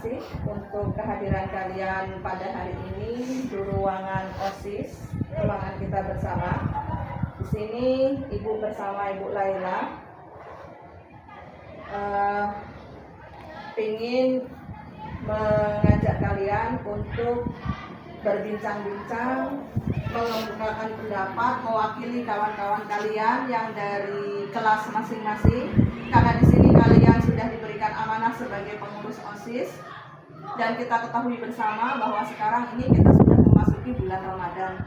kasih untuk kehadiran kalian pada hari ini di ruangan OSIS, ruangan kita bersama. Di sini Ibu bersama Ibu Laila ingin mengajak kalian untuk berbincang-bincang, mengemukakan pendapat, mewakili kawan-kawan kalian yang dari kelas masing-masing. Karena di sini kalian sudah diberikan amanah sebagai pengurus OSIS, dan kita ketahui bersama bahwa sekarang ini kita sudah memasuki bulan Ramadan.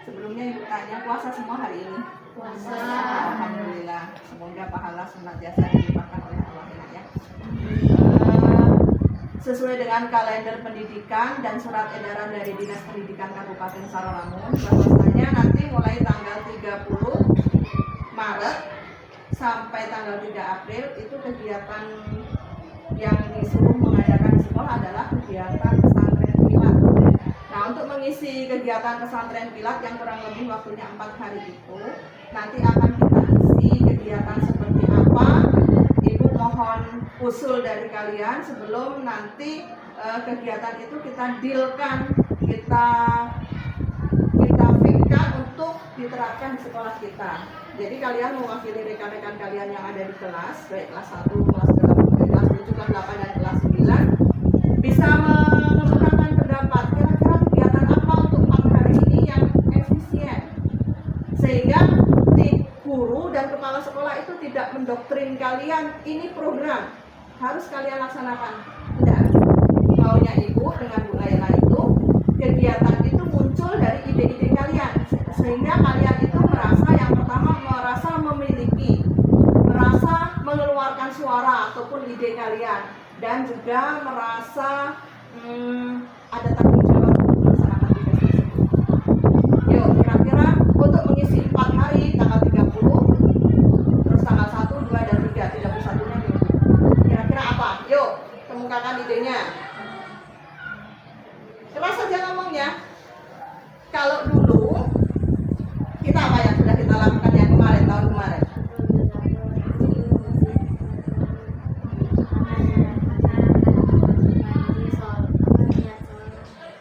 Sebelumnya Ibu tanya, puasa semua hari ini? Puasa. Alhamdulillah. Semoga pahala senantiasa dilimpahkan oleh Allah ya. Sesuai dengan kalender pendidikan dan surat edaran dari Dinas Pendidikan Kabupaten Sarawangun, bahwasanya nanti mulai tanggal 30 Maret sampai tanggal 3 April itu kegiatan yang disuruh mengadakan di sekolah adalah kegiatan pesantren kilat. Nah, untuk mengisi kegiatan pesantren kilat yang kurang lebih waktunya 4 hari itu, nanti akan kita isi kegiatan seperti apa. Ibu mohon usul dari kalian sebelum nanti kegiatan itu kita dealkan, kita fixkan untuk diterapkan di sekolah kita. Jadi kalian mewakili rekan-rekan kalian yang ada di kelas, baik kelas 1, kelas 8, kelas 7, kelas 8, dan kelas 9, bisa mengemukakan pendapat kira-kira kegiatan apa untuk 4 hari ini yang efisien, sehingga guru dan kepala sekolah itu tidak mendoktrin kalian, ini program harus kalian laksanakan. Tidak, maunya Ibu dengan Bu Laila itu kegiatan itu muncul dari ide-ide kalian, sehingga kalian itu merasa, yang pertama, merasa memiliki, merasa mengeluarkan suara ataupun ide kalian, dan juga merasa ada tanggung jawab untuk melaksanakan tugas tersebut. Yuk, kira-kira untuk mengisi 4 hari, tanggal 30, terus tanggal 1, 2, dan 3, 31-nya minggu. Kira-kira apa? Yuk, kemukakan idenya. Keras saja ngomongnya. Kalau dulu kita apa yang sudah kita lakukan yang kemarin, tahun kemarin?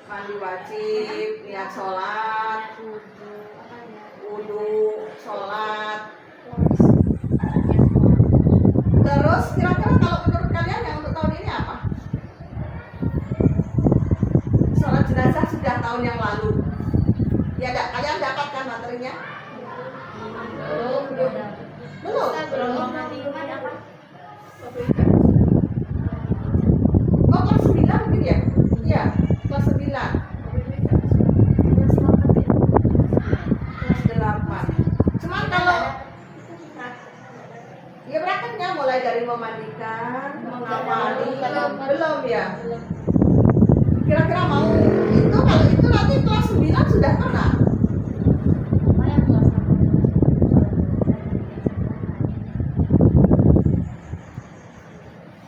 Mandi wajib, niat sholat, wudu, sholat. Terus kira-kira kalau menurut kalian yang untuk tahun ini apa? Sholat jenazah sudah tahun yang lalu. Ya enggak? Kalian dapatkan materinya? Belum. Oh, kelas 9 mungkin ya? Iya, kelas 9. Kelas 8. Cuman kalau ya prakteknya mulai dari memandikan, mengawali, belum ya? Kira-kira mau itu, kalau itu nanti kelas 9 sudah pernah.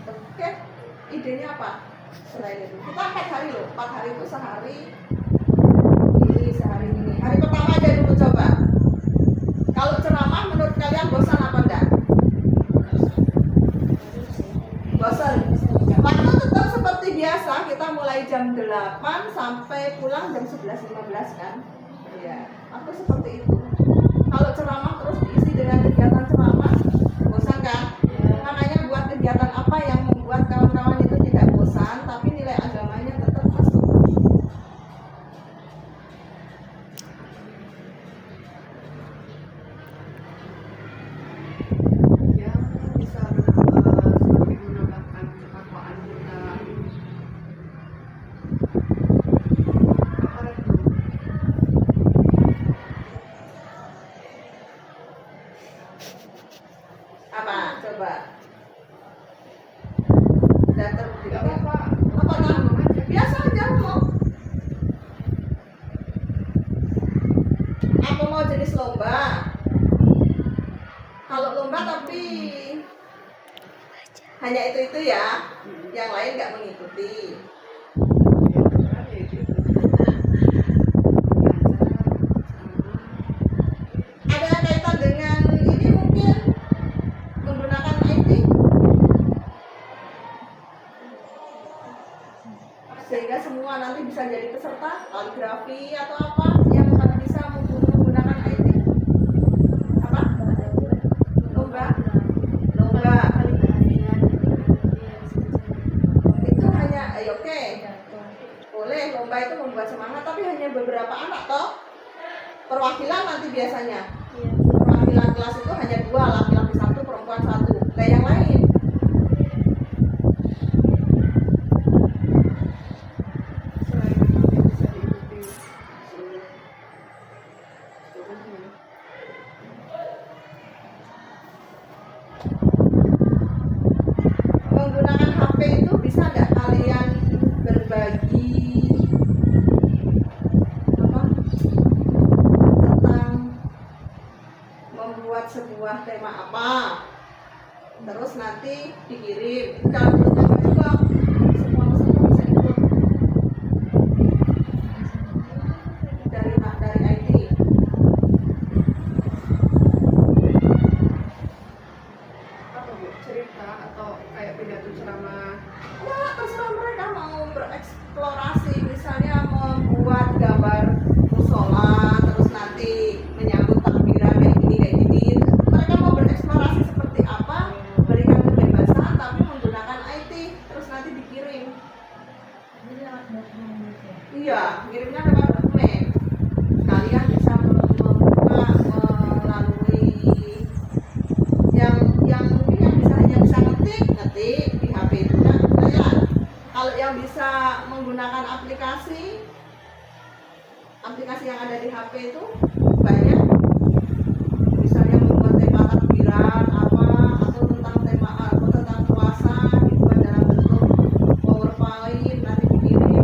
Oke, idenya apa? Selain itu, kita 4 hari loh, 4 hari itu sehari ini, sehari ini. Hari pertama aja dulu coba. Kalau ceramah menurut kalian bosan apa enggak? Bosan. Waktu tetap seperti biasa, kita mulai jam 8 sampai pulang jam 11.15 kan? Iya, aku seperti itu. Kalau ceramah terus diisi dengan kegiatan ceramah, bosan kan? Makanya buat kegiatan apa yang membuat kawan-kawan itu tidak bosan, tapi nilai agamanya tetap masuk. Apa? Coba. Dan terbukti apa? Apa kan? Biasa aja mau. Apa mau jenis lomba? Kalau lomba tapi hanya itu ya, yang lain nggak mengikuti. Ada kaitan dengan ini mungkin menggunakan IT? itu membuat semangat, tapi hanya beberapa anak toh. Perwakilan nanti biasanya. Iya. Perwakilan kelas itu hanya 2, laki-laki 1, perempuan 1. Nah yang lain. Selain itu bisa diikuti seluruh seluruhnya. Menggunakan HP itu bisa nggak kalian berbagi apa tentang membuat sebuah tema apa, terus nanti dikirim. Kalau belum juga semua peserta bisa ikut dari IT. Apa Bu? Cerita atau kayak pidato ceramah? Ya, terserah mereka mau bereksplorasi, misalnya membuat gambar musola, terus nanti menyambut takbiran kayak gini. Mereka mau bereksplorasi seperti apa, berikan kebebasan, tapi menggunakan IT, terus nanti dikirim. Jadi lewat dokumen gitu ya. Iya, kirimnya lewat dokumen. Kalian bisa membuka melalui yang mungkin yang hanya bisa ngetik di HP itu kan lumayan. Kalau yang bisa menggunakan aplikasi yang ada di HP itu banyak. Misalnya membuat tema takbiran apa, atau tentang tema atau tentang puasa dibuat dalam bentuk PowerPoint nanti dikirim.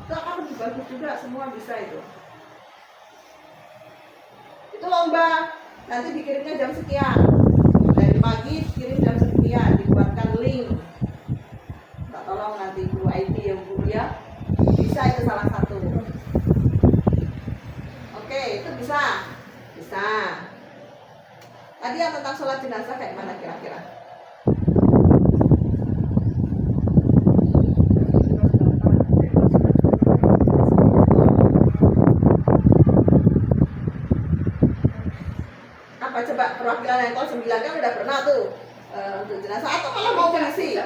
Itu akan lebih bagus juga, semua bisa itu. Itu lomba, nanti dikirimnya jam sekian. Dari pagi kirim jam sekian, dibuatkan link. Tak tolong nanti Bu IT yang Bu ya. Bisa itu salah satu. Oke, itu bisa. Bisa. Tadi yang tentang sholat jenazah kayak mana kira-kira? Apa coba perwakilan yang kelas 9 kan udah pernah tuh untuk jenazah, atau malah mau mengisi?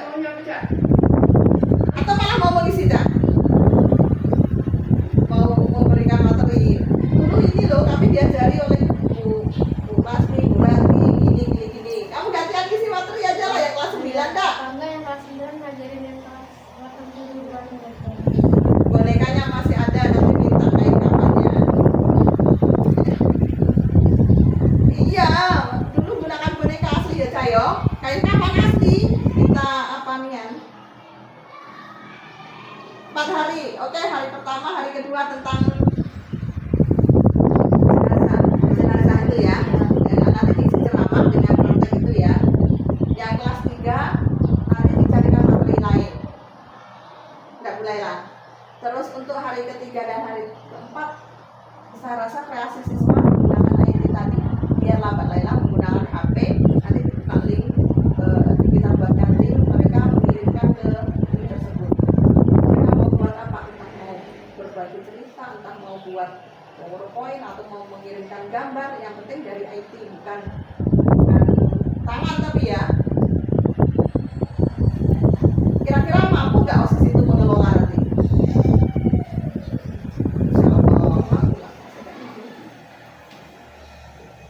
Atau malah mau mengisi Cak? Mau memberikan materi. Dulu ini loh kami diajari oleh Bu Pasmi, Bu Rati, gini. Kamu gantian isi materi aja lah yang kelas 9 dak. Enggak, yang kelas 9 ngajarin yang kelas 8 Bonekanya masih ada, nanti minta kain kapannya. Iya, dulu gunakan boneka asli ya Cayo. Kain kapan asli? Kita apa nian? 4 hari. Oke, hari pertama, hari kedua tentang jenazah itu ya. Dan nanti diisi ceramah dengan konteks itu ya. Yang kelas 3 nanti dicarikan materi lain. Enggak boleh lah. Terus untuk hari ketiga dan hari keempat, saya rasa kreasi siswa menggunakan IT tadi biar lambat Laila menggunakan HP, nanti dibuka link, kita buatkan link, mereka mengirimkan ke link tersebut. Mereka mau buat apa? Entah mau berbagi cerita, entah mau buat PowerPoint atau mau mengirimkan gambar, yang penting dari IT, bukan tangan tapi ya. Kira-kira mampu nggak OSIS itu mengelola nanti? Insya Allah mampu lah.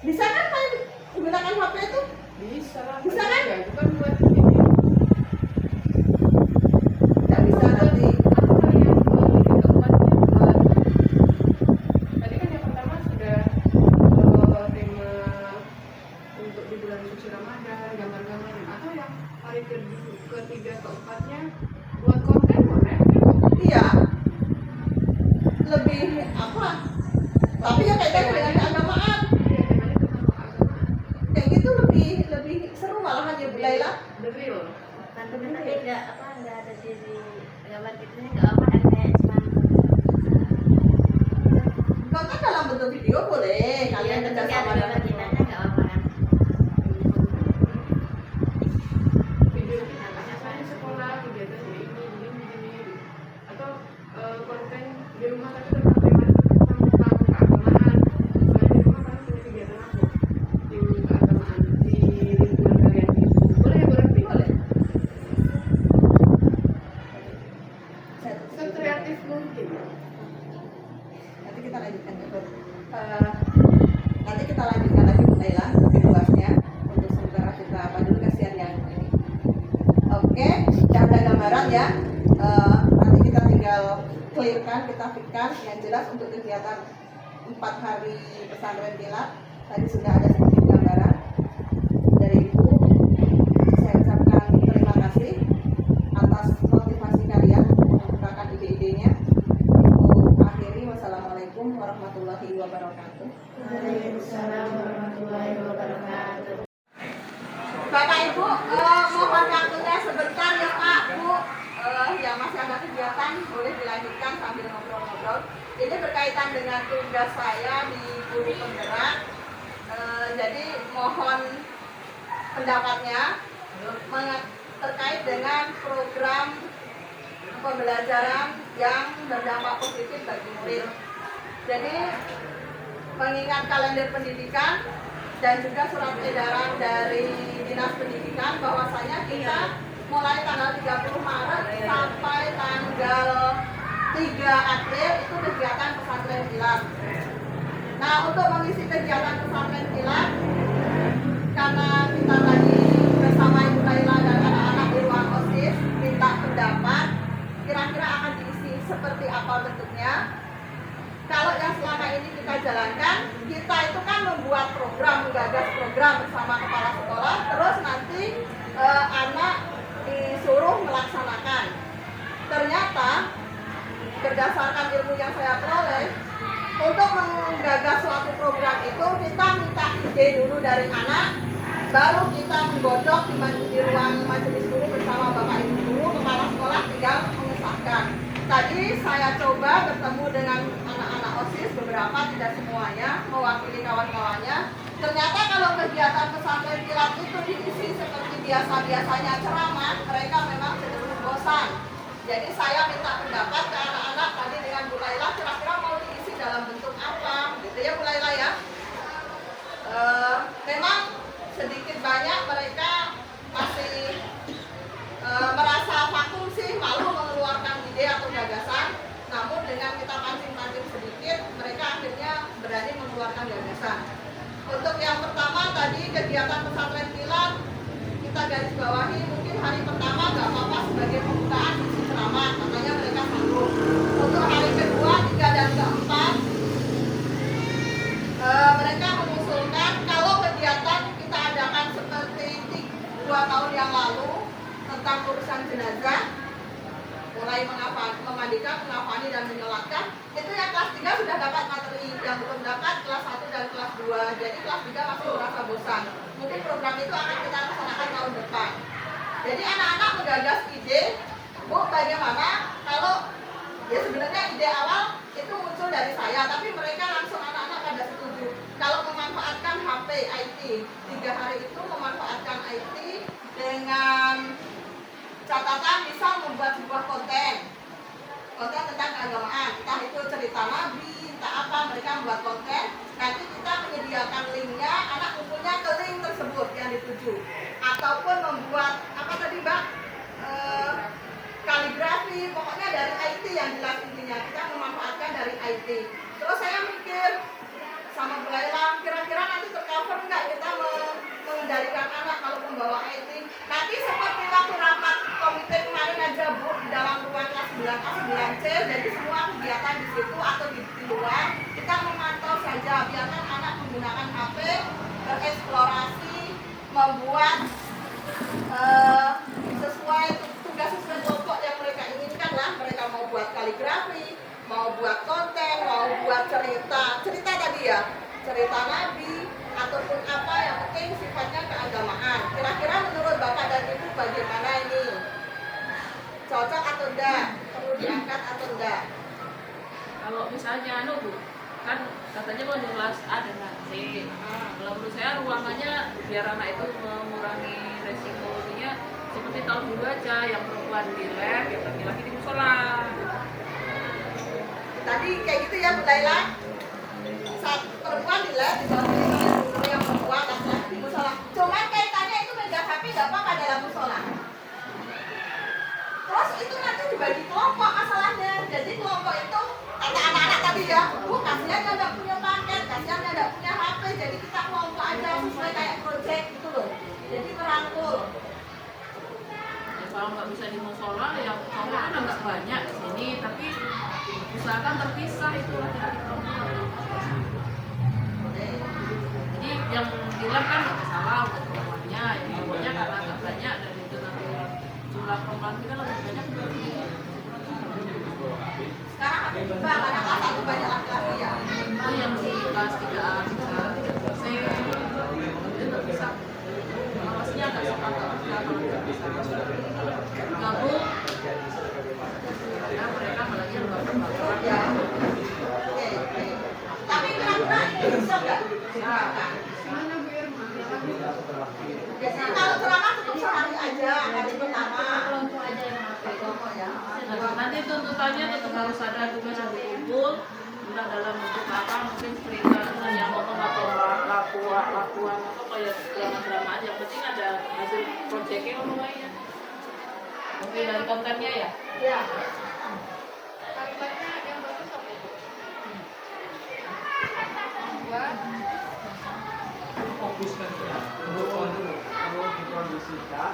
Bisa kan main menggunakan HP itu? Bisa lah. Bisa kan? Ya, bukan buat ini. Nggak bisa nanti. Atau yang keempatnya buat. Tadi kan yang pertama sudah tema untuk di bulan suci Ramadan, gambar-gambar. Atau yang hari ketiga keempatnya buat konten boleh. Iya. Lebih apa? Tapi ya kaitannya dengan keagamaan. Iya, temanya tentang keagamaan. Kayak gitu lebih seru malahan ya Bu Laila. The real. Nanti enggak ada di gambar gitu enggak apa kan kayak cuma Konten dalam bentuk video boleh. Kalian tapi kerjasama ada dengan kita enggak apa kan. Video kita saya sekolah kegiatan ini atau konten di rumah tapi tentang tema tentang keagamaan. Saya di rumah kan punya kegiatan aku di keagamaan di lingkungan kalian. Boleh ya berarti? boleh. Sekreatif mungkin. Oke, udah ada gambaran ya. Nanti kita tinggal clearkan, kita fitkan yang jelas untuk kegiatan 4 hari pesantren kilat. Tadi sudah ada sedikit gambaran dari Ibu. Saya ucapkan terima kasih atas motivasi kalian menggunakan ide-idenya. Ibu akhiri, wassalamualaikum warahmatullahi wabarakatuh. Waalaikumsalam warahmatullahi wabarakatuh. Bapak Ibu, mohon waktunya sebentar ya Pak, Bu. Yang masih ada kegiatan boleh dilanjutkan sambil ngobrol-ngobrol. Ini berkaitan dengan tugas saya di guru penggerak. Jadi mohon pendapatnya terkait dengan program pembelajaran yang berdampak positif bagi murid. Jadi mengingat kalender pendidikan dan juga surat edaran dari Dinas Pendidikan bahwasanya kita mulai tanggal 30 Maret sampai tanggal 3 April itu kegiatan pesantren kilat. Nah, untuk mengisi kegiatan pesantren kilat, karena kita tadi bersama Ibu Laila dan anak-anak di ruang OSIS minta pendapat, kira-kira akan diisi seperti apa bentuknya. Kalau yang selama ini kita jalankan, kita itu kan membuat program, menggagas program bersama kepala sekolah, terus nanti anak disuruh melaksanakan. Ternyata berdasarkan ilmu yang saya peroleh, untuk menggagas suatu program itu kita minta ide dulu dari anak, baru kita menggodok di ruang majelis guru bersama Bapak Ibu guru, kepala sekolah tinggal mengesahkan. Tadi saya coba bertemu dengan anak-anak OSIS, beberapa, tidak semuanya, mewakili kawan-kawannya. Ternyata kalau kegiatan pesantren kilat itu diisi seperti biasa-biasanya ceramah, mereka memang cenderung bosan. Jadi saya minta pendapat ke anak-anak tadi dengan Bu Laila, kira-kira mau diisi dalam bentuk apa, gitu ya Bu Laila ya. Memang sedikit banyak mereka masih merasa vakum sih, malu mengeluarkan ide atau gagasan. Namun dengan kita pancing-pancing sedikit, mereka akhirnya berani mengeluarkan gagasan. Untuk yang pertama tadi kegiatan pesantren kilat, kita garis bawahi mungkin hari pertama nggak apa-apa sebagai pembukaan isi ceramah, katanya mereka sanggup. Untuk hari kedua, 3 dan keempat, mereka mengusulkan kalau kegiatan kita adakan seperti 2 tahun yang lalu tentang urusan jenazah, mulai memandikan, mengafani dan menyolatkan, itu yang kelas 3 sudah dapat materi, yang belum dapat kelas 1 dan kelas 2. Jadi kelas 3 masih merasa bosan. Mungkin program itu akan kita laksanakan tahun depan. Jadi anak-anak menggagas ide, Bu, bagaimana kalau ya sebenarnya ide awal itu muncul dari saya, tapi mereka langsung anak-anak pada setuju. Kalau memanfaatkan HP IT, 3 hari itu memanfaatkan IT dengan catatan bisa membuat sebuah konten tentang keagamaan, entah itu cerita Nabi, entah apa, mereka membuat konten. Nanti kita menyediakan linknya, anak kumpulnya ke link tersebut yang dituju, ataupun membuat apa tadi Mbak, kaligrafi, pokoknya dari IT yang jelas intinya kita memanfaatkan dari IT. Terus saya mikir sama Bu Laila, kira-kira nanti tercover nggak kita mengendalikan anak kalau membawa IT. Nanti seperti waktu rapat komite kemarin aja Bu, di dalam ruang kelas 9A 9C, jadi semua kegiatan di situ atau di luar kita memantau saja, biarkan anak menggunakan HP, bereksplorasi, membuat sesuai tugas sesuai kelompok yang mereka inginkan lah. Mereka mau buat kaligrafi, mau buat konten, mau buat cerita tadi ya, cerita Nabi ataupun apa yang penting sifatnya keagamaan. Kira-kira menurut Bapak dan Ibu bagaimana ini? Cocok atau enggak? Perlu diangkat atau enggak? Kalau misalnya Bu, kan katanya mau di kelas A dan C. Kalau menurut saya ruangannya biar anak itu mengurangi resikonya seperti tahun dulu aja, yang perempuan di lab, yang laki-laki di musola. Tadi kayak gitu ya Bu Laila. Saat perempuan di lab, di bawah guru yang perempuan, laki-laki di musola. Cuman kaitannya itu megang HP nggak apa-apa dalam musola. Terus itu nanti dibagi kelompok masalahnya. Jadi kelompok itu kata anak-anak tadi ya, Bu, kasihan nggak punya paket, kasihan nggak punya HP. Jadi kita kelompok aja sesuai kayak project gitu loh. Jadi merangkul. kalau nggak bisa di musola ya cowok kan agak banyak di sini, tapi usahakan terpisah itu laki-laki perempuan. Jadi yang bilang kan nggak salah untuk perempuannya, perempuannya karena agak banyak dan itu nanti jumlah perempuan kita lebih banyak berarti. Sekarang ada juga karena kelas 1 banyak laki-laki ya. Itu yang di kelas 3A, 3C itu nggak bisa, awasnya agak suka kalau nggak bisa gabung karena mereka apalagi yang bapak-bapak Ya. Oke, oke. Tapi kira-kira ini bisa nggak diterapkan? Mana Bu Irma? Biasanya kalau ceramah cukup sehari aja, hari pertama. Kelompok aja yang pakai. Kelompok ya. nanti tuntutannya tetap harus ada tugas yang dikumpul, entah dalam bentuk apa, mungkin cerita yang potong atau lakuan atau kayak drama-drama aja, yang penting ada hasil proyeknya ngomongnya. Oke, dari kontennya ya. Ya. Kalimatnya yang bagus apa Bu? Buat fokuskan ya untuk dikondisikan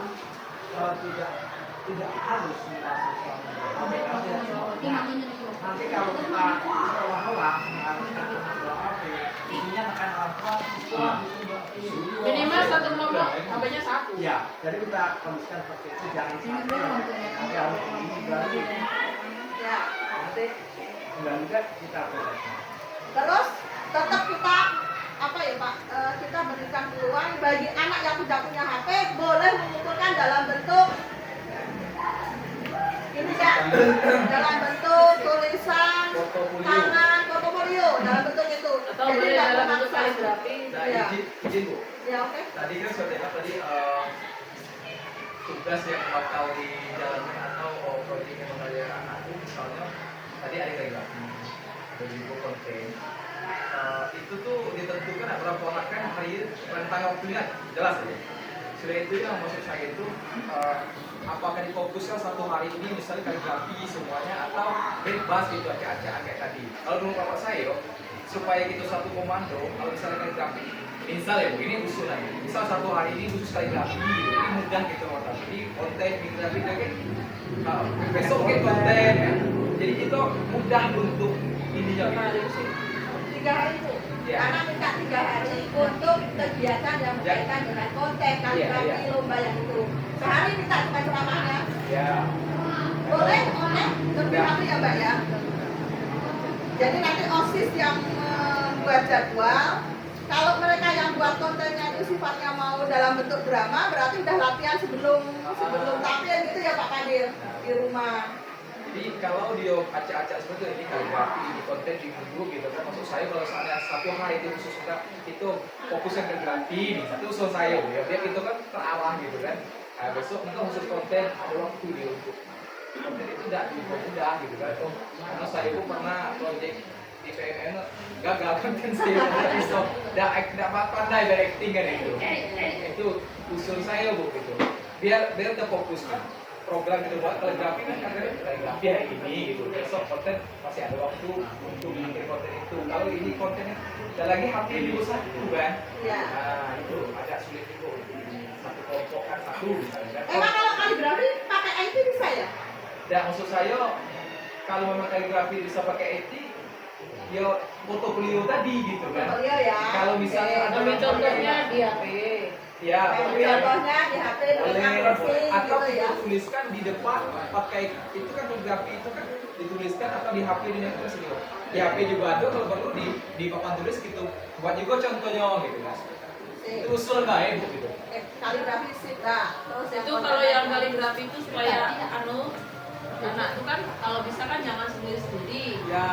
tidak harus merasa nanti kalau kita seolah-olah mengharuskan HP intinya tekan apa Minimal satu kelompok, HP-nya satu. ya jadi kita kondisikan seperti itu jangan sampai nanti harus dibalik Ya. nanti juga kita bereskan. Terus tetap kita apa ya Pak? Kita berikan peluang bagi anak yang tidak punya HP boleh mengumpulkan dalam bentuk ini ya, dalam bentuk tulisan, tangan, portofolio dalam bentuk itu. Atau Jadi boleh nggak dalam bentuk memaksa. kaligrafi. Nah, Ya. izin Bu. Ya oke. Tadi kan seperti apa tadi tugas yang bakal dijalankan atau proyek yang bakal dijalankan aku misalnya tadi ada kaligrafi, dan juga konten. Itu tuh ditentukan berapa orang kan hari rentang waktunya jelas ya. Sudah itu yang maksud saya itu apakah difokuskan satu hari ini misalnya kaligrafi semuanya atau bebas gitu acak-acak kayak tadi. Kalau dulu bapak saya supaya gitu satu komando kalau misalnya kaligrafi misal ya begini usul aja misal satu hari ini khusus kaligrafi gitu ini mudah gitu orang jadi konten kaligrafi kayak besok mungkin konten ya. Jadi itu mudah untuk ini jadi 3 hari itu. Ya. Anak minta 3 hari untuk kegiatan yang berkaitan dengan konten kaligrafi Ya. lomba yang itu. Sehari minta bukan ceramahnya. ya Boleh, oke, lebih hari ya Mbak ya. Jadi nanti OSIS yang membuat jadwal, kalau mereka yang buat kontennya itu sifatnya mau dalam bentuk drama, berarti udah latihan sebelum tampil gitu ya Pak Kadir di rumah. Jadi kalau dia acak-acak seperti ini kaligrafi di konten di minggu gitu kan maksud saya kalau misalnya satu hari itu khusus kita itu fokusnya kaligrafi nih satu usul saya ya biar itu kan terarah gitu kan. Nah, besok kita khusus konten ada waktu dia untuk konten itu tidak mudah gitu kan. Oh, karena saya pun pernah proyek di PMN gagal konten saya besok tidak pandai berakting kan itu usul saya Bu gitu biar terfokus kan program itu buat kaligrafi kan kadang kaligrafi hari ini gitu besok konten masih ada waktu untuk bikin konten itu kalau ini kontennya dan lagi HP dulu satu kan Iya. nah itu agak sulit itu satu kelompok kan satu misalnya kan. Emang kalau kaligrafi pakai IT bisa ya? Dan maksud saya kalau memang kaligrafi bisa pakai IT ya portofolio tadi gitu kan Oh iya ya. kalau misalnya ada Ambil contohnya di HP. ya Contohnya di HP dengan kursi atau gitu ya. kita tuliskan di depan pakai itu kan kaligrafi itu kan dituliskan atau di HP dengan tulis gitu. Di HP juga ada kalau perlu di papan tulis gitu. Buat juga contohnya gitu kan. Itu usul baik Bu gitu. Kaligrafi sih dah. Terus Itu kalau yang kaligrafi itu supaya anak itu kan kalau bisa kan jangan sendiri-sendiri. Ya.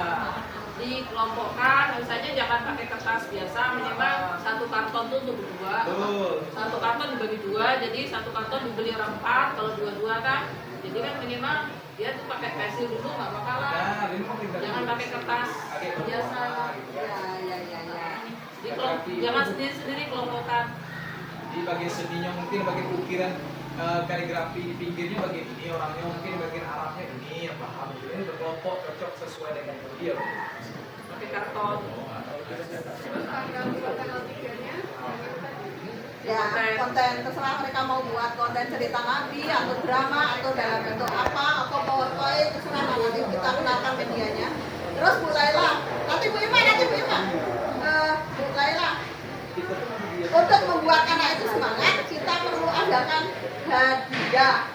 Dikelompokkan, misalnya jangan pakai kertas biasa, minimal satu karton tuh untuk berdua. Betul. Satu karton dibagi dua, jadi satu karton dibeli orang 4, kalau dua-dua kan. Jadi kan minimal dia tuh pakai pensil dulu nggak apa-apa lah. Nah, ini mau kaligrafi. Jangan pakai kertas biasa. gitu Ya kan. ya. Jangan sendiri-sendiri kelompokan. Di bagian seninya mungkin bagian ukiran kaligrafi di pinggirnya bagian ini orangnya mungkin bagian arahnya ini yang paham gitu ini berkelompok cocok sesuai dengan dia Pakai karton. terus tanggal 2 tanggal 3-nya Ya, konten terserah mereka mau buat konten cerita Nabi atau drama atau dalam bentuk apa atau PowerPoint terserah, nanti kita kenalkan medianya. Terus Bu Laila, nanti Bu Ima, Bu Laila, untuk membuat anak itu semangat kita perlu adakan hadiah.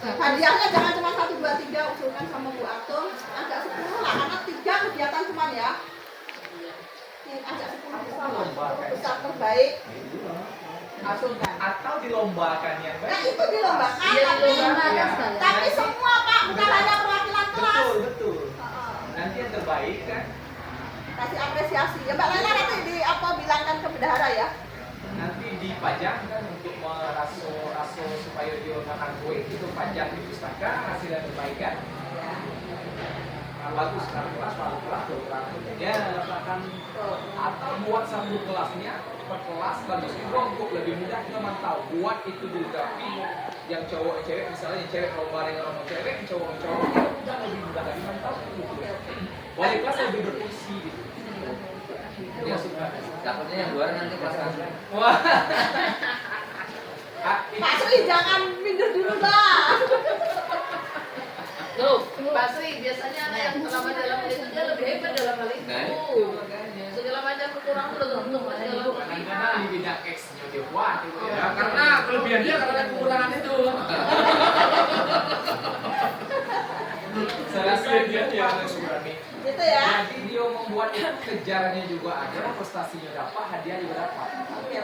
Hadiahnya jangan cuma 1, 2, 3 usulkan sama Bu Atung, agak 10 lah karena 3 kegiatan cuman ya. Ajak 10 besar terbaik asukan Atau dilombakan yang nah itu dilombakan tapi semua Pak bukan hanya perwakilan kelas. Betul. Nanti yang terbaik kan Kasih apresiasi ya Mbak Laila, nanti bilangkan ke bendahara ya. nanti dipajang kan untuk meraso supaya dia makan kue itu pajang di pustaka hasil yang terbaik kan. Bagus kan kelas ya akan atau buat satu kelasnya per kelas bagus juga untuk lebih mudah kita mantau buat itu juga yang cowok cewek misalnya yang cewek lomba dengan orang cewek yang cowok udah lebih mudah lagi mantau gitu. Wali kelas lebih berfungsi gitu. Dia suka. Takutnya yang luar nanti kelas langsung. Wah. Pak Sri jangan minder dulu lah. Tuh, pasti biasanya anak yang selama dalam hal itu dia lebih hebat dalam hal itu. Nah, Segala macam kekurangan udah teruntung lah dalam Kadang-kadang di bidang X-nya dia kuat gitu ya. Karena kelebihan dia karena kekurangan itu. Saya rasa dia Surani. Gitu ya. Jadi dia membuat itu kejarannya juga ada, prestasinya dapat, hadiah juga dapat. Oke.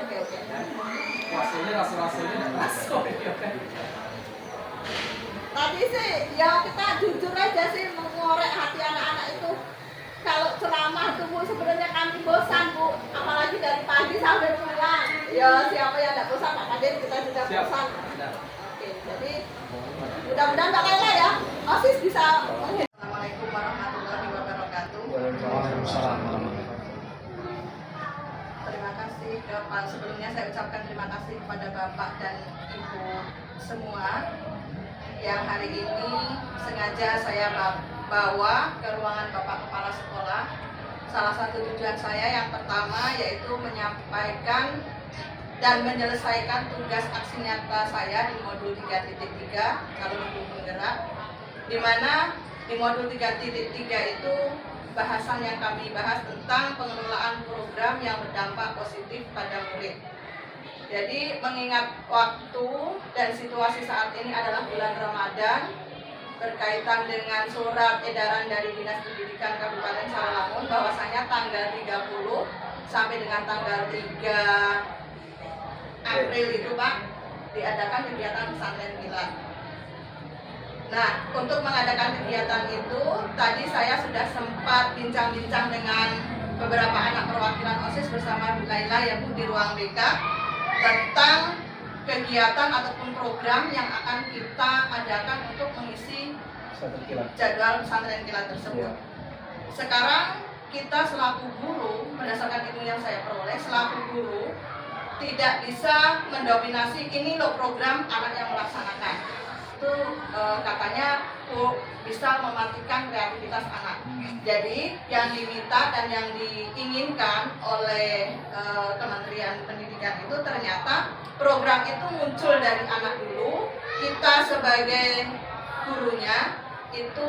Rasanya raso. Tadi sih ya kita jujur aja sih mengorek hati anak-anak itu. Kalau ceramah tuh Bu sebenarnya kami bosan Bu, apalagi dari pagi sampai pulang. Ya siapa yang tidak bosan Pak Kadir, kita sudah bosan. Oke, jadi mudah-mudahan Mbak Laila ya, OSIS bisa. Assalamualaikum warahmatullahi wabarakatuh. Terima kasih sebelumnya saya ucapkan terima kasih kepada Bapak dan Ibu semua yang hari ini sengaja saya bawa ke ruangan Bapak Kepala Sekolah. Salah satu tujuan saya yang pertama yaitu menyampaikan dan menyelesaikan tugas aksi nyata saya di modul 3.3 kalau Ibu menggerak, di mana di modul 3.3 itu bahasan yang kami bahas tentang pengelolaan program yang berdampak positif pada murid. Jadi mengingat waktu dan situasi saat ini adalah bulan Ramadan, berkaitan dengan surat edaran dari Dinas Pendidikan Kabupaten Sarolangun bahwasanya tanggal 30 sampai dengan tanggal 3 April itu Pak diadakan kegiatan pesantren kilat. Nah, untuk mengadakan kegiatan itu tadi saya sudah sempat bincang-bincang dengan beberapa anak perwakilan OSIS bersama Bu Laila ya Bu di ruang BK tentang kegiatan ataupun program yang akan kita adakan untuk mengisi jadwal pesantren kilat tersebut. Sekarang kita selaku guru, berdasarkan ilmu yang saya peroleh, selaku guru tidak bisa mendominasi ini loh program anak yang melaksanakan. Itu katanya bisa mematikan kreativitas anak. Jadi yang diminta dan yang diinginkan oleh Kementerian Pendidikan itu ternyata program itu muncul dari anak dulu. Kita sebagai gurunya itu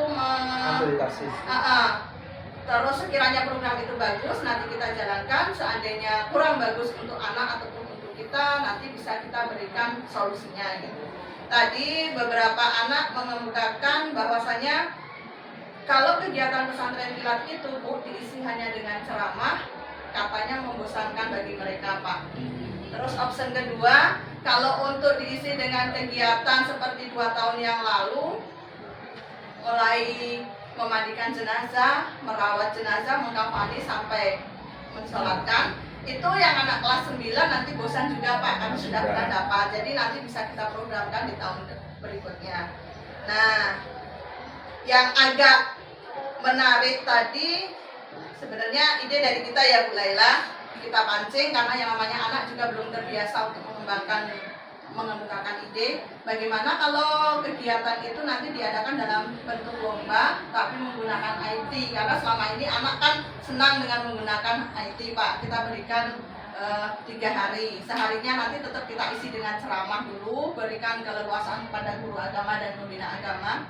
terus sekiranya program itu bagus nanti kita jalankan, seandainya kurang bagus untuk anak ataupun untuk kita nanti bisa kita berikan solusinya gitu. Tadi beberapa anak mengemukakan bahwasanya kalau kegiatan pesantren kilat itu Bu diisi hanya dengan ceramah, katanya membosankan bagi mereka Pak. Terus option kedua, kalau untuk diisi dengan kegiatan seperti 2 tahun yang lalu, mulai memandikan jenazah, merawat jenazah, mengkafani sampai mensolatkan, itu yang anak kelas 9 nanti bosan juga Pak, kami sudah pernah dapat. Jadi nanti bisa kita programkan di tahun berikutnya. Nah, yang agak menarik tadi sebenarnya ide dari kita ya Bu Laila, kita pancing karena yang namanya anak juga belum terbiasa untuk mengemukakan ide. Bagaimana kalau kegiatan itu nanti diadakan dalam bentuk lomba tapi menggunakan IT, karena selama ini anak kan senang dengan menggunakan IT Pak. Kita berikan 3 hari. Seharinya nanti tetap kita isi dengan ceramah dulu, berikan keleluasaan kepada guru agama dan pembina agama.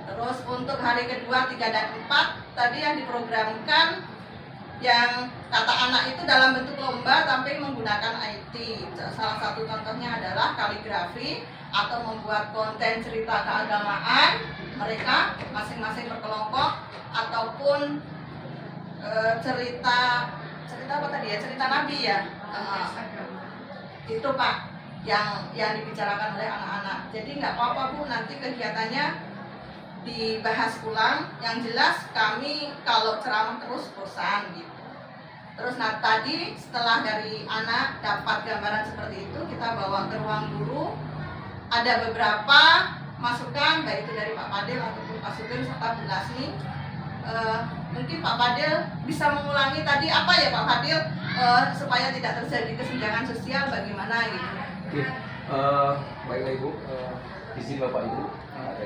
Terus untuk hari kedua, 3 dan 4 tadi yang diprogramkan yang kata anak itu dalam bentuk lomba tapi menggunakan IT. Salah satu contohnya adalah kaligrafi atau membuat konten cerita keagamaan mereka masing-masing berkelompok, ataupun cerita apa tadi ya, cerita Nabi ya. Itu Pak yang dibicarakan oleh anak-anak. Jadi nggak apa-apa Bu, nanti kegiatannya dibahas ulang. Yang jelas kami kalau ceramah terus bosan gitu. Terus tadi setelah dari anak dapat gambaran seperti itu, kita bawa ke ruang guru. Ada beberapa masukan baik itu dari Pak Fadil ataupun Pak Sugeng serta Bu Lasmi. Mungkin Pak Fadil bisa mengulangi tadi apa ya Pak Fadil, supaya tidak terjadi kesenjangan sosial bagaimana gitu. Oke, baiklah Ibu, izin Bapak Ibu, ada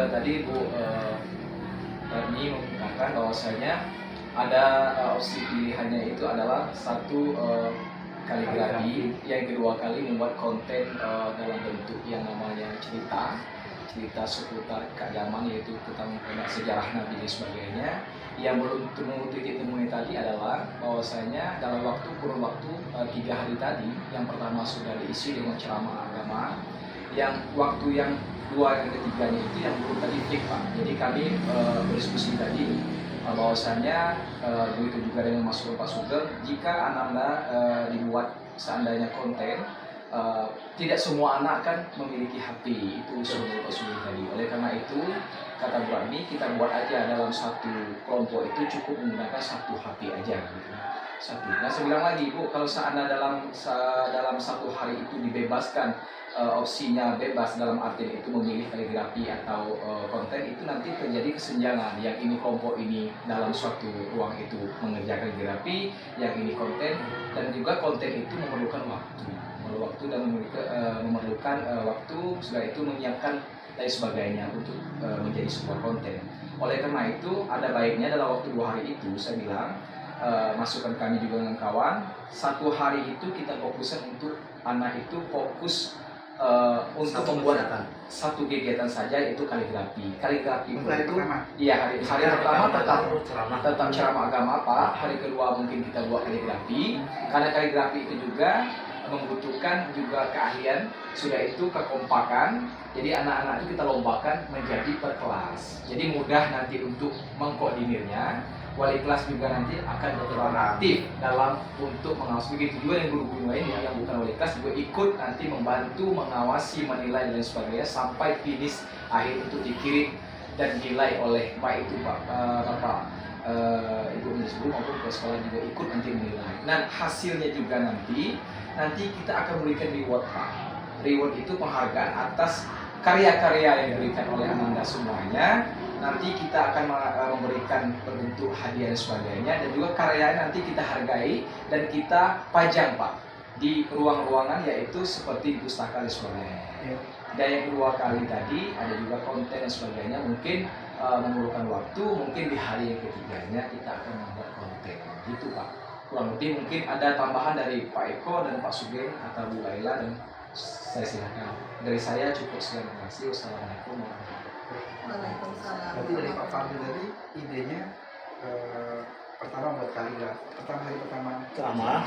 tadi Bu Rani mengatakan bahwasanya ada opsi pilihannya itu adalah satu kaligrafi, yang kedua kali membuat konten dalam bentuk yang namanya cerita seputar keagamaan, yaitu tentang sejarah Nabi dan sebagainya. Yang belum titik temunya tadi adalah bahwasanya dalam kurun waktu 3 hari tadi, yang pertama sudah diisi dengan ceramah agama, yang waktu yang kedua yang ketiganya itu yang belum tadi fix Pak. Jadi kami berdiskusi tadi bahwasanya begitu juga dengan masukan Pak Sugeng, jika anak-anak dibuat seandainya konten, tidak semua anak kan memiliki HP, itu usul Pak Sugeng tadi. Oleh karena itu kata Bu Rani, kita buat aja dalam satu kelompok itu cukup menggunakan 1 HP aja gitu. Nah saya bilang lagi Bu, kalau seandainya dalam 1 hari itu dibebaskan, opsinya bebas dalam arti itu memilih kaligrafi atau konten, itu nanti terjadi kesenjangan. Yang ini kelompok ini dalam suatu ruang itu mengerjakan kaligrafi, yang ini konten, dan juga konten itu memerlukan waktu dan memerlukan waktu, setelah itu menyiapkan dan sebagainya untuk menjadi sebuah konten. Oleh karena itu ada baiknya dalam waktu 2 hari itu, saya bilang masukan kami juga dengan kawan, 1 hari itu kita fokuskan untuk anak itu fokus untuk membuat satu kegiatan saja, yaitu kaligrafi. Kaligrafi itu iya hari pertama tentang ceramah agama Pak. Hari kedua mungkin kita buat kaligrafi, karena kaligrafi itu juga membutuhkan juga keahlian, sudah itu kekompakan. Jadi anak-anak itu kita lombakan menjadi per kelas. Jadi mudah nanti untuk mengkoordinirnya. Wali kelas juga nanti akan berperan aktif dalam untuk mengawasi. Begitu juga yang guru-guru lain yang bukan wali kelas juga ikut nanti membantu mengawasi, menilai dan sebagainya sampai finish akhir untuk dikirim dan dinilai oleh baik itu Bapak Ibu Majelis Guru maupun ke sekolah juga ikut nanti menilai. Dan hasilnya juga nanti kita akan berikan reward Pak. Reward itu penghargaan atas karya-karya yang diberikan oleh anak-anak semuanya. Nanti kita akan memberikan bentuk hadiah dan sebagainya, dan juga karyanya nanti kita hargai dan kita pajang Pak di ruang-ruangan, yaitu seperti di pustaka dan sebagainya. Dan yang kedua kali tadi ada juga konten dan sebagainya, mungkin memerlukan waktu, mungkin di hari yang ketiganya kita akan membuat konten gitu Pak. Kurang lebih mungkin ada tambahan dari Pak Eko dan Pak Sugeng atau Bu Laila, dan saya silakan. Dari saya cukup sekian, terima kasih. Wassalamualaikum warahmatullahi wabarakatuh. Waalaikumsalam. Berarti dari Pak Fadil tadi idenya pertama buat kaligrafi, hari pertama ceramah,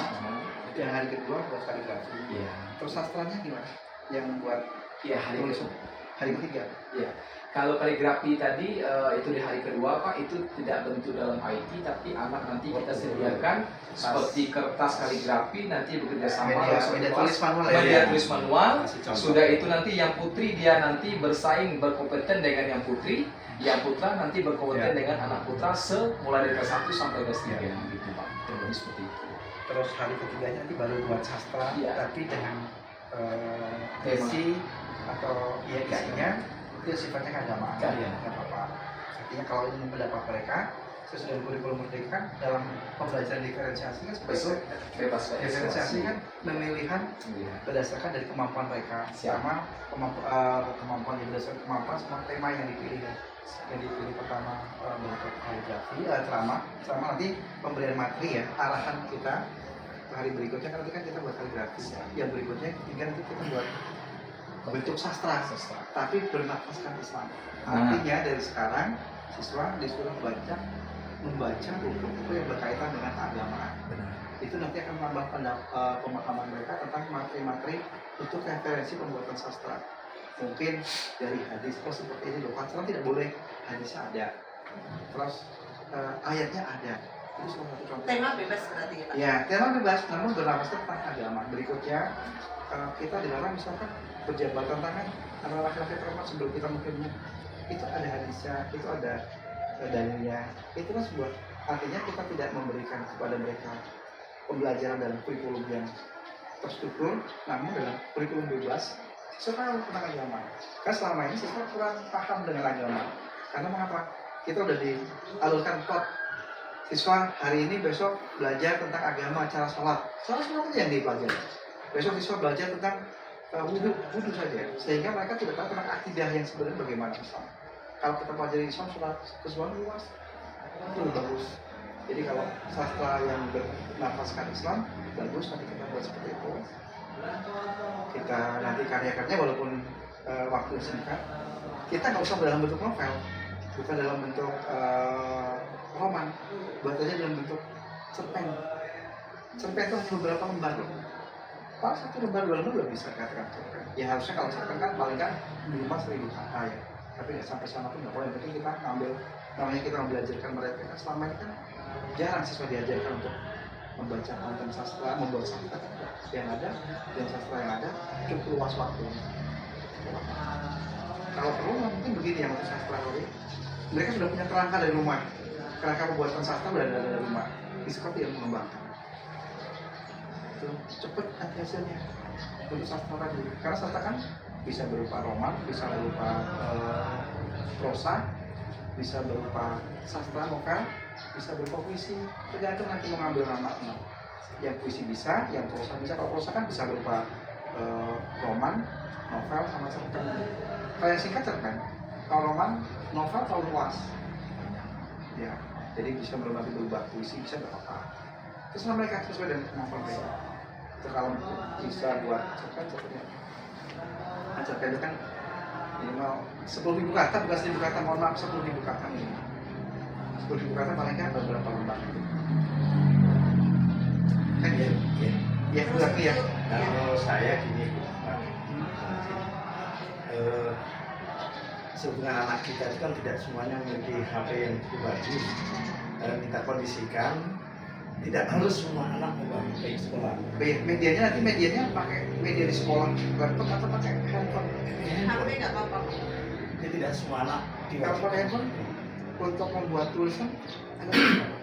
dan hari kedua buat kaligrafi. Iya. Terus sastranya gimana? Yang buat Iya, hari ketiga. Iya. Kalau kaligrafi tadi itu di hari kedua Pak, itu tidak bentuk dalam IT, tapi anak nanti kita sediakan seperti kertas kaligrafi, nanti bekerja sama media tulis manual ya. Media tulis manual. Sudah itu nanti yang putri dia nanti bersaing berkompeten dengan yang putri, yang putra nanti berkompeten dengan anak putra mulai dari kelas 1 sampai kelas 3 gitu Pak. Jadi seperti itu. Terus hari ketiganya nanti baru buat sastra, tapi dengan tesis atau isinya itu sifatnya keagamaan, nggak apa-apa. Artinya kalau ini pendapat mereka sesuai dengan kurikulum merdeka, dalam pembelajaran diferensiasi kan seperti itu. Bebas Diferensiasi kan pemilihan berdasarkan dari kemampuan mereka, sama kemampuan yang berdasarkan kemampuan sama tema yang dipilih. Jadi pertama untuk kaligrafi, ceramah nanti pemberian materi ya, arahan kita ke hari berikutnya kan nanti kan kita buat kaligrafi. Yang berikutnya ketiga nanti kita buat bentuk sastra, tapi bernafaskan Islam. Artinya dari sekarang siswa disuruh membaca buku-buku yang berkaitan dengan keagamaan. Itu nanti akan menambah pemahaman mereka tentang materi-materi untuk referensi pembuatan sastra. Mungkin dari hadis, oh seperti ini loh, pacaran tidak boleh, hadisnya ada, terus ayatnya ada. Itu salah satu contoh. Tema bebas berarti ya Pak? Ya, tema bebas, namun bernafaskan tentang agama. Berikutnya kita dilarang misalkan berjabatan tangan antara laki-laki perempuan sebelum kita mungkinnya. Itu ada hadisnya, itu ada dalilnya. Itu kan sebuah, artinya kita tidak memberikan kepada mereka pembelajaran dalam kurikulum yang terstruktur, namun dalam kurikulum bebas sesuai tentang agama. Karena selama ini siswa kurang paham dengan agama. Karena mengapa? Kita udah dialurkan plot. Siswa hari ini besok belajar tentang agama, cara sholat. Sholat aja yang dipelajari. Besok siswa belajar tentang wudhu saja. Sehingga mereka tidak tahu tentang akidah yang sebenarnya bagaimana Islam. Kalau kita pelajari Islam, sholat keseluruhan luas, itu lebih bagus. Jadi kalau sastra yang bernafaskan Islam, bagus, nanti kita buat seperti itu. Kita nanti karya-karyanya walaupun waktu singkat, kita nggak usah dalam bentuk novel, bukan dalam bentuk roman, buat aja dalam bentuk cerpen. Cerpen itu hanya beberapa lembar. Pak, satu lembar 2 lembar udah bisa katakan cerpen. Ya harusnya kalau cerpen kan paling kan minimal 1000 kata ya. Tapi nggak sampai sana pun nggak boleh. Yang penting kita ngambil, namanya kita belajarkan mereka kan selama ini kan jarang siswa diajarkan untuk membaca konten sastra, membuat sastra yang ada, dan sastra yang ada cukup luas waktu. Kalau perlu mungkin begini yang untuk sastra ini, mereka sudah punya kerangka dari rumah. Kerangka pembuatan sastra sudah ada dari rumah. Di sekolah yang mengembangkan. Itu cepet hasilnya untuk sastra tadi. Karena sastra kan bisa berupa roman, bisa berupa prosa, bisa berupa sastra novel, bisa berupa puisi. Tergantung nanti mau ngambil nama. Yang puisi bisa, yang prosa bisa. Kalau prosa kan bisa berupa roman, novel, sama cerpen. Kalau yang singkat cerpen. Kalau roman, novel terlalu luas. Ya, jadi bisa berubah puisi, bisa berapa. Terus mereka sesuai dengan kemampuan mereka. Kalau bisa buat cerpen-cerpennya. Nah, cerpen itu kan minimal 10.000 kata, bukan 1.000 kata, mohon maaf, 10.000 kata ini. 10.000 kata paling kan beberapa lembar. Kan ya? Ya, berarti ya. Kalau saya gini, Pak. Sebenarnya anak kita itu kan tidak semuanya memiliki HP yang pribadi. Kita kondisikan tidak harus semua anak memiliki HP sekolah. Medianya nanti pakai media di sekolah, laptop atau pakai handphone. HP nggak apa-apa. Jadi tidak semua anak Kalau pakai handphone untuk membuat tulisan ada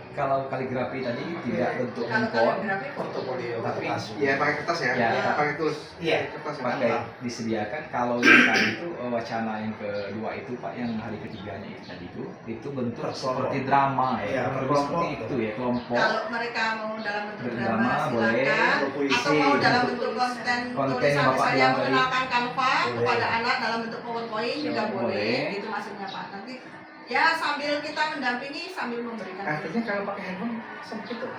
Kalau kaligrafi tadi tidak bentuk Kalau handphone, kaligrafi portofolio Tapi- kertas. ya pakai kertas ya, Ya. pakai tulis. Iya. Kertas ya. pakai disediakan. Kalau yang tadi itu wacana yang kedua itu Pak, yang hari ketiganya itu tadi itu bentuk Per seperti kelompok. drama ya, Iya, lebih kelompok. seperti itu ya, kelompok. Kalau mereka mau dalam bentuk Berdrama, drama boleh. silakan, Puisi, atau mau dalam bentuk bentuk konten Konten tulisan yang Bapak misalnya bilang tadi. mengenalkan Canva Boleh. kepada anak dalam bentuk PowerPoint juga Ya, boleh. boleh. Itu maksudnya Pak. Nanti ya sambil kita mendampingi sambil memberikan. Artinya kalau pakai handphone sempit tuh.